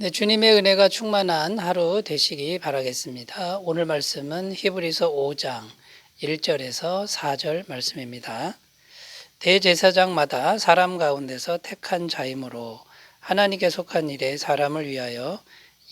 네, 주님의 은혜가 충만한 하루 되시기 바라겠습니다. 오늘 말씀은 히브리서 5장 1절에서 4절 말씀입니다. 대제사장마다 사람 가운데서 택한 자이므로 하나님께 속한 일에 사람을 위하여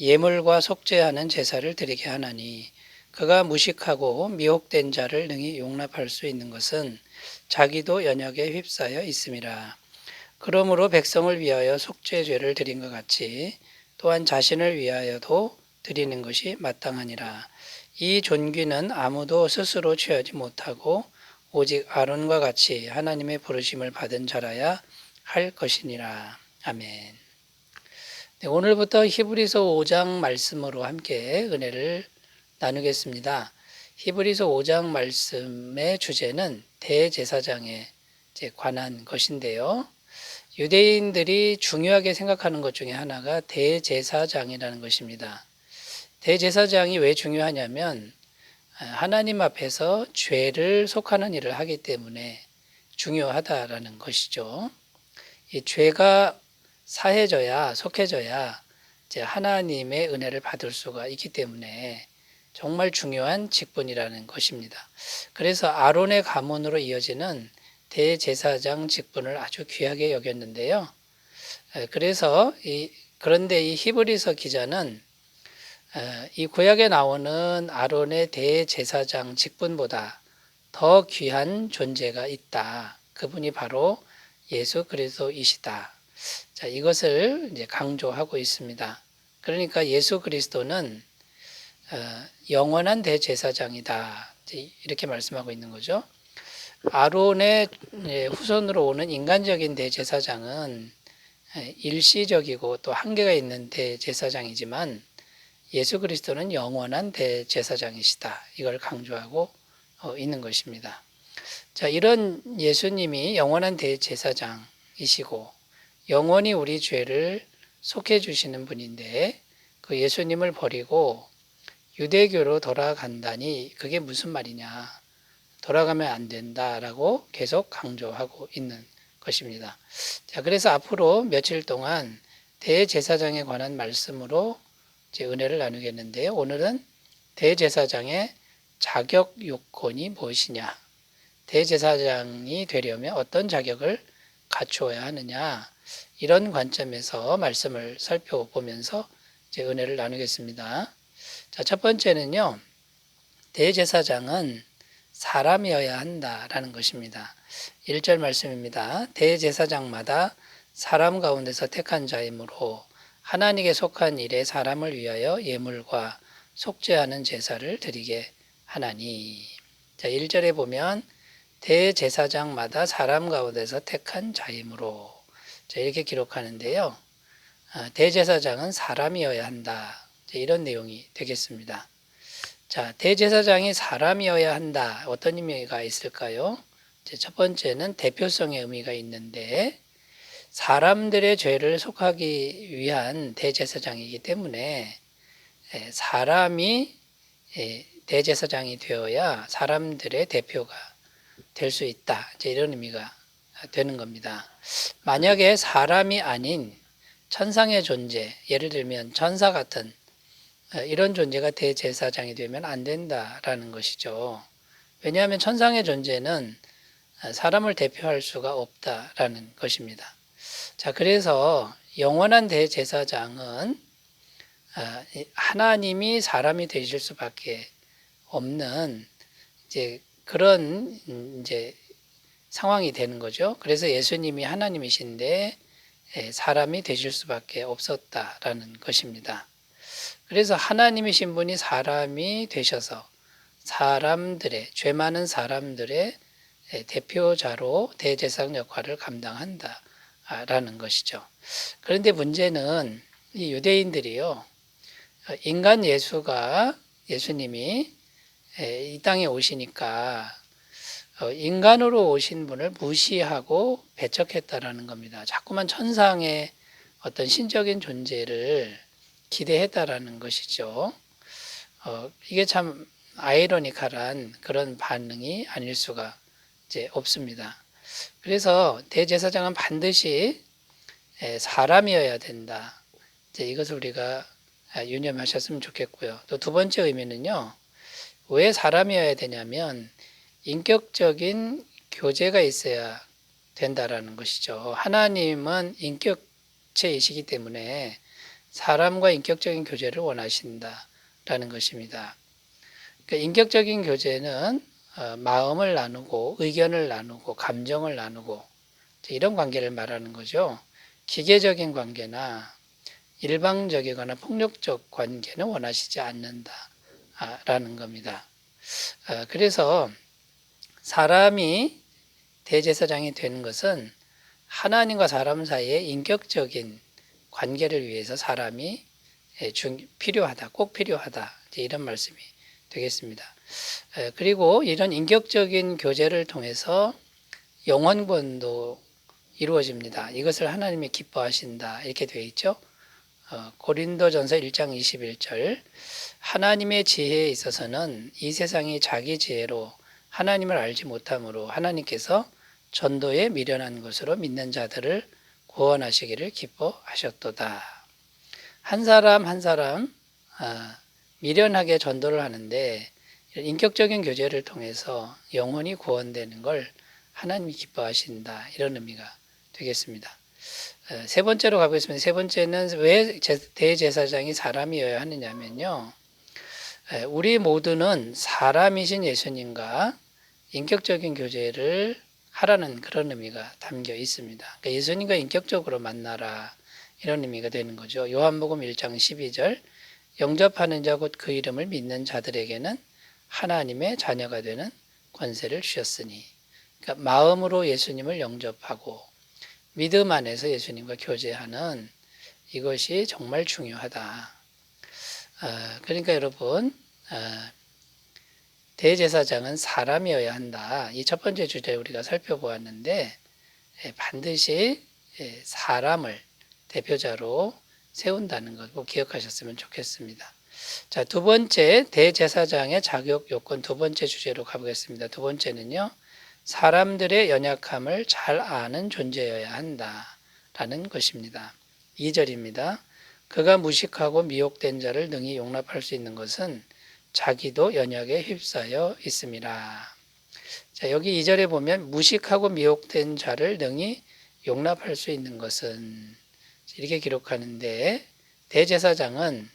예물과 속죄하는 제사를 드리게 하나니 그가 무식하고 미혹된 자를 능히 용납할 수 있는 것은 자기도 연약에 휩싸여 있음이라. 그러므로 백성을 위하여 속죄죄를 드린 것 같이 또한 자신을 위하여도 드리는 것이 마땅하니라. 이 존귀는 아무도 스스로 취하지 못하고 오직 아론과 같이 하나님의 부르심을 받은 자라야 할 것이니라. 아멘. 네, 오늘부터 히브리서 5장 말씀으로 함께 은혜를 나누겠습니다. 히브리서 5장 말씀의 주제는 대제사장에 관한 것인데요. 유대인들이 중요하게 생각하는 것 중에 하나가 대제사장이라는 것입니다. 대제사장이 왜 중요하냐면 하나님 앞에서 죄를 속하는 일을 하기 때문에 중요하다라는 것이죠. 이 죄가 사해져야, 속해져야 이제 하나님의 은혜를 받을 수가 있기 때문에 정말 중요한 직분이라는 것입니다. 그래서 아론의 가문으로 이어지는 대제사장 직분을 아주 귀하게 여겼는데요. 그런데 이 히브리서 기자는 이 구약에 나오는 아론의 대제사장 직분보다 더 귀한 존재가 있다. 그분이 바로 예수 그리스도이시다. 자, 이것을 이제 강조하고 있습니다. 그러니까 예수 그리스도는 영원한 대제사장이다. 이렇게 말씀하고 있는 거죠. 아론의 후손으로 오는 인간적인 대제사장은 일시적이고 또 한계가 있는 대제사장이지만 예수 그리스도는 영원한 대제사장이시다. 이걸 강조하고 있는 것입니다. 자, 이런 예수님이 영원한 대제사장이시고 영원히 우리 죄를 속해 주시는 분인데 그 예수님을 버리고 유대교로 돌아간다니 그게 무슨 말이냐. 돌아가면 안 된다라고 계속 강조하고 있는 것입니다. 자, 그래서 앞으로 며칠 동안 대제사장에 관한 말씀으로 이제 은혜를 나누겠는데요. 오늘은 대제사장의 자격 요건이 무엇이냐, 대제사장이 되려면 어떤 자격을 갖추어야 하느냐, 이런 관점에서 말씀을 살펴보면서 이제 은혜를 나누겠습니다. 자, 첫 번째는요, 대제사장은 사람이어야 한다라는 것입니다. 1절 말씀입니다. 대제사장마다 사람 가운데서 택한 자이므로 하나님께 속한 일에 사람을 위하여 예물과 속죄하는 제사를 드리게 하나니. 자, 1절에 보면 대제사장마다 사람 가운데서 택한 자이므로, 자, 이렇게 기록하는데요. 대제사장은 사람이어야 한다. 자, 이런 내용이 되겠습니다. 자, 대제사장이 사람이어야 한다. 어떤 의미가 있을까요? 첫 번째는 대표성의 의미가 있는데 사람들의 죄를 속하기 위한 대제사장이기 때문에 사람이 대제사장이 되어야 사람들의 대표가 될 수 있다. 이런 의미가 되는 겁니다. 만약에 사람이 아닌 천상의 존재, 예를 들면 천사 같은 이런 존재가 대제사장이 되면 안 된다라는 것이죠. 왜냐하면 천상의 존재는 사람을 대표할 수가 없다라는 것입니다. 자, 그래서 영원한 대제사장은 하나님이 사람이 되실 수밖에 없는 그런 상황이 되는 거죠. 그래서 예수님이 하나님이신데 사람이 되실 수밖에 없었다라는 것입니다. 그래서 하나님이신 분이 사람이 되셔서 죄 많은 사람들의 대표자로 대제사장 역할을 감당한다라는 것이죠. 그런데 문제는 이 유대인들이요, 예수님이 이 땅에 오시니까 인간으로 오신 분을 무시하고 배척했다라는 겁니다. 자꾸만 천상의 어떤 신적인 존재를 기대했다라는 것이죠. 이게 참 아이러니컬한 그런 반응이 아닐 수가 없습니다. 그래서 대제사장은 반드시 사람이어야 된다. 이제 이것을 우리가 유념하셨으면 좋겠고요. 또 두 번째 의미는요. 왜 사람이어야 되냐면 인격적인 교제가 있어야 된다라는 것이죠. 하나님은 인격체이시기 때문에 사람과 인격적인 교제를 원하신다라는 것입니다. 그러니까 인격적인 교제는 마음을 나누고 의견을 나누고 감정을 나누고 이런 관계를 말하는 거죠. 기계적인 관계나 일방적이거나 폭력적 관계는 원하시지 않는다라는 겁니다. 그래서 사람이 대제사장이 되는 것은 하나님과 사람 사이의 인격적인 관계를 위해서 사람이 필요하다, 꼭 필요하다, 이런 말씀이 되겠습니다. 그리고 이런 인격적인 교제를 통해서 영혼권도 이루어집니다. 이것을 하나님이 기뻐하신다 이렇게 되어 있죠. 고린도전서 1장 21절 하나님의 지혜에 있어서는 이 세상이 자기 지혜로 하나님을 알지 못함으로 하나님께서 전도에 미련한 것으로 믿는 자들을 구원하시기를 기뻐하셨도다. 한 사람 한 사람 미련하게 전도를 하는데 인격적인 교제를 통해서 영혼이 구원되는 걸 하나님이 기뻐하신다 이런 의미가 되겠습니다. 세 번째로 가보겠습니다. 세 번째는 왜 대제사장이 사람이어야 하느냐면요. 우리 모두는 사람이신 예수님과 인격적인 교제를 하라는 그런 의미가 담겨 있습니다. 그러니까 예수님과 인격적으로 만나라 이런 의미가 되는 거죠. 요한복음 1장 12절 영접하는 자 곧 그 이름을 믿는 자들에게는 하나님의 자녀가 되는 권세를 주셨으니 그러니까 마음으로 예수님을 영접하고 믿음 안에서 예수님과 교제하는 이것이 정말 중요하다. 그러니까 여러분 대제사장은 사람이어야 한다. 이 첫 번째 주제 우리가 살펴보았는데 반드시 사람을 대표자로 세운다는 것 꼭 기억하셨으면 좋겠습니다. 자, 두 번째 대제사장의 자격 요건 두 번째 주제로 가보겠습니다. 두 번째는요. 사람들의 연약함을 잘 아는 존재여야 한다라는 것입니다. 2절입니다. 그가 무식하고 미혹된 자를 능히 용납할 수 있는 것은 자기도 연약에 휩싸여 있음이라. 자, 여기 2절에 보면 무식하고 미혹된 자를 능히 용납할 수 있는 것은 이렇게 기록하는데 대제사장은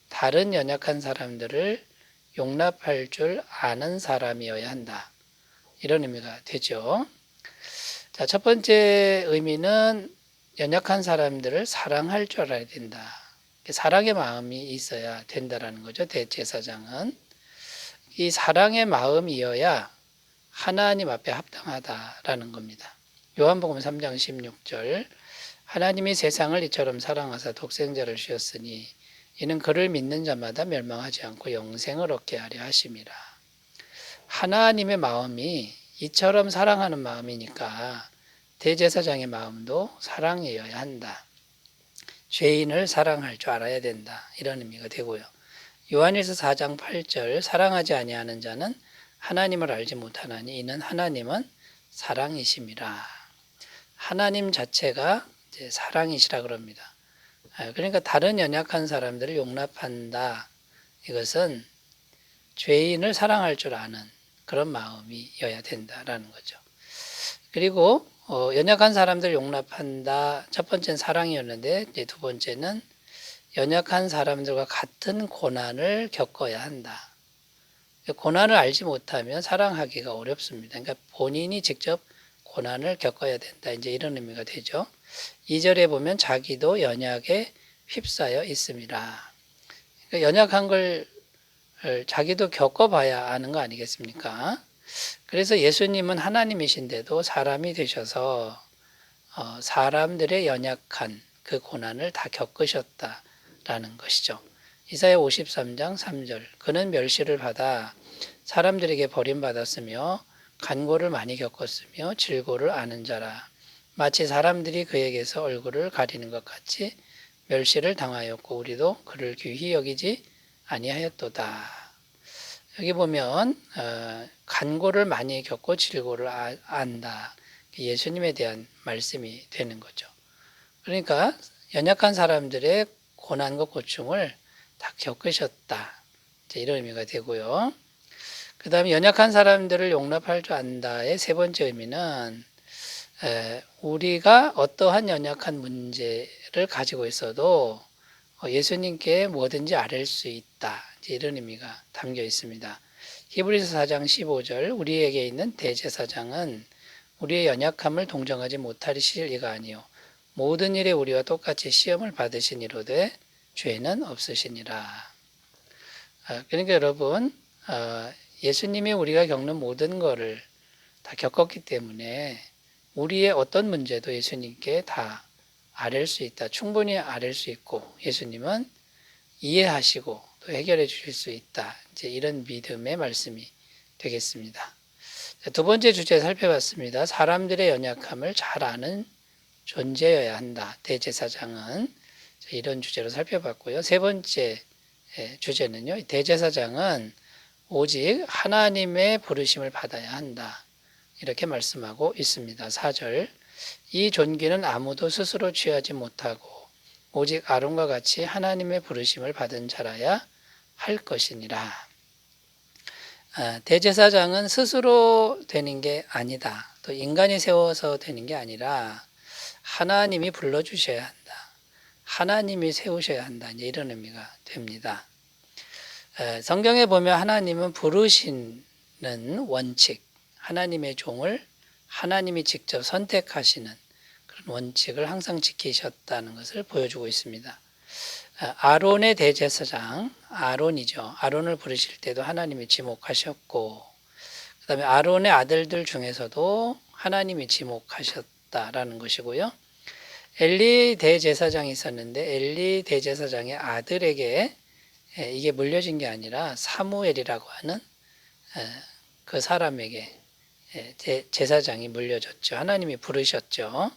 다른 연약한 사람들을 용납할 줄 아는 사람이어야 한다. 이런 의미가 되죠. 자, 첫 번째 의미는 연약한 사람들을 사랑할 줄 알아야 된다. 사랑의 마음이 있어야 된다라는 거죠. 대제사장은 이 사랑의 마음이어야 하나님 앞에 합당하다라는 겁니다. 요한복음 3장 16절 하나님이 세상을 이처럼 사랑하사 독생자를 주셨으니 이는 그를 믿는 자마다 멸망하지 않고 영생을 얻게 하려 하심이라. 하나님의 마음이 이처럼 사랑하는 마음이니까 대제사장의 마음도 사랑이어야 한다. 죄인을 사랑할 줄 알아야 된다. 이런 의미가 되고요. 요한일서 4장 8절 사랑하지 아니하는 자는 하나님을 알지 못하나니 이는 하나님은 사랑이심이라. 하나님 자체가 이제 사랑이시라 그럽니다. 그러니까 다른 연약한 사람들을 용납한다. 이것은 죄인을 사랑할 줄 아는 그런 마음이어야 된다라는 거죠. 그리고 연약한 사람들을 용납한다. 첫 번째는 사랑이었는데 이제 두 번째는 연약한 사람들과 같은 고난을 겪어야 한다. 고난을 알지 못하면 사랑하기가 어렵습니다. 그러니까 본인이 직접 고난을 겪어야 된다. 이제 이런 의미가 되죠. 2절에 보면 자기도 연약에 휩싸여 있습니다. 그러니까 연약한 걸 자기도 겪어봐야 아는 거 아니겠습니까? 그래서 예수님은 하나님이신데도 사람이 되셔서 사람들의 연약한 그 고난을 다 겪으셨다라는 것이죠. 이사야 53장 3절 그는 멸시를 받아 사람들에게 버림받았으며 간고를 많이 겪었으며 질고를 아는 자라. 마치 사람들이 그에게서 얼굴을 가리는 것 같이 멸시를 당하였고 우리도 그를 귀히 여기지 아니하였도다. 여기 보면 간고를 많이 겪고 질고를 안다. 예수님에 대한 말씀이 되는 거죠. 그러니까 연약한 사람들의 고난과 고충을 다 겪으셨다. 이제 이런 의미가 되고요. 그 다음에 연약한 사람들을 용납할 줄 안다의 세 번째 의미는 우리가 어떠한 연약한 문제를 가지고 있어도 예수님께 뭐든지 아뢰을 수 있다. 이제 이런 의미가 담겨 있습니다. 히브리서 4장 15절 우리에게 있는 대제사장은 우리의 연약함을 동정하지 못하실 이가 아니요 모든 일에 우리와 똑같이 시험을 받으시니로되 죄는 없으시니라. 그러니까 여러분 예수님이 우리가 겪는 모든 것을 다 겪었기 때문에 우리의 어떤 문제도 예수님께 다 아뢰을 수 있다. 충분히 아뢰을 수 있고 예수님은 이해하시고 또 해결해 주실 수 있다. 이제 이런 믿음의 말씀이 되겠습니다. 두 번째 주제 살펴봤습니다. 사람들의 연약함을 잘 아는 존재여야 한다. 대제사장은 이런 주제로 살펴봤고요. 세 번째 주제는요. 대제사장은 오직 하나님의 부르심을 받아야 한다. 이렇게 말씀하고 있습니다. 4절 이 존귀는 아무도 스스로 취하지 못하고 오직 아론과 같이 하나님의 부르심을 받은 자라야 할 것이니라. 대제사장은 스스로 되는 게 아니다. 또 인간이 세워서 되는 게 아니라 하나님이 불러주셔야 한다. 하나님이 세우셔야 한다. 이런 의미가 됩니다. 성경에 보면 하나님은 부르시는 원칙, 하나님의 종을 하나님이 직접 선택하시는 그런 원칙을 항상 지키셨다는 것을 보여주고 있습니다. 아론의 대제사장, 아론이죠. 아론을 부르실 때도 하나님이 지목하셨고, 그 다음에 아론의 아들들 중에서도 하나님이 지목하셨다라는 것이고요. 엘리 대제사장이 있었는데 엘리 대제사장의 아들에게 이게 물려진 게 아니라 사무엘이라고 하는 그 사람에게 제사장이 물려졌죠. 하나님이 부르셨죠.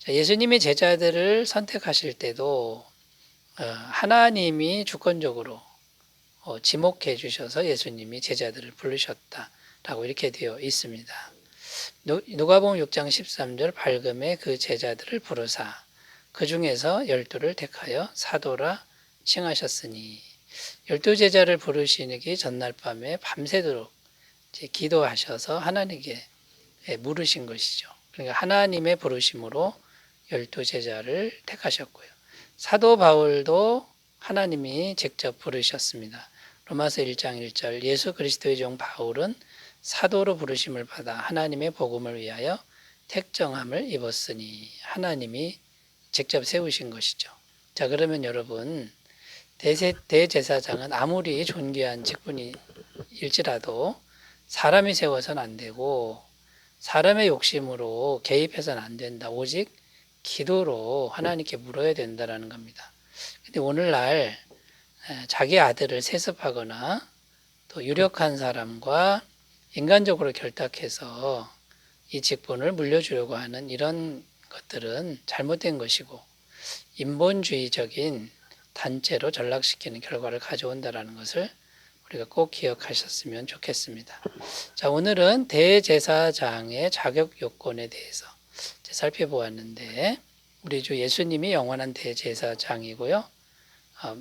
예수님이 제자들을 선택하실 때도 하나님이 주권적으로 지목해 주셔서 예수님이 제자들을 부르셨다라고 이렇게 되어 있습니다. 누가복음 6장 13절 밝음에 그 제자들을 부르사 그 중에서 12를 택하여 사도라 칭하셨으니 12제자를 부르시기 전날 밤에 밤새도록 기도하셔서 하나님께 물으신 것이죠. 그러니까 하나님의 부르심으로 12제자를 택하셨고요. 사도 바울도 하나님이 직접 부르셨습니다. 로마서 1장 1절 예수 그리스도의 종 바울은 사도로 부르심을 받아 하나님의 복음을 위하여 택정함을 입었으니 하나님이 직접 세우신 것이죠. 자, 그러면 여러분 대제사장은 아무리 존귀한 직분일지라도 사람이 세워서는 안 되고 사람의 욕심으로 개입해서는 안 된다. 오직 기도로 하나님께 물어야 된다라는 겁니다. 근데 오늘날 자기 아들을 세습하거나 또 유력한 사람과 인간적으로 결탁해서 이 직분을 물려주려고 하는 이런 것들은 잘못된 것이고 인본주의적인 단체로 전락시키는 결과를 가져온다라는 것을 우리가 꼭 기억하셨으면 좋겠습니다. 자, 오늘은 대제사장의 자격 요건에 대해서 살펴보았는데 우리 주 예수님이 영원한 대제사장이고요.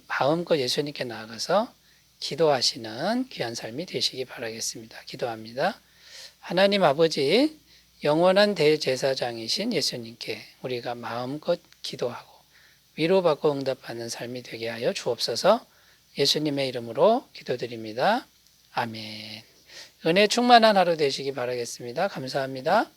마음껏 예수님께 나아가서 기도하시는 귀한 삶이 되시기 바라겠습니다. 기도합니다. 하나님 아버지, 영원한 대제사장이신 예수님께 우리가 마음껏 기도하고 위로받고 응답받는 삶이 되게 하여 주옵소서. 예수님의 이름으로 기도드립니다. 아멘. 은혜 충만한 하루 되시기 바라겠습니다. 감사합니다.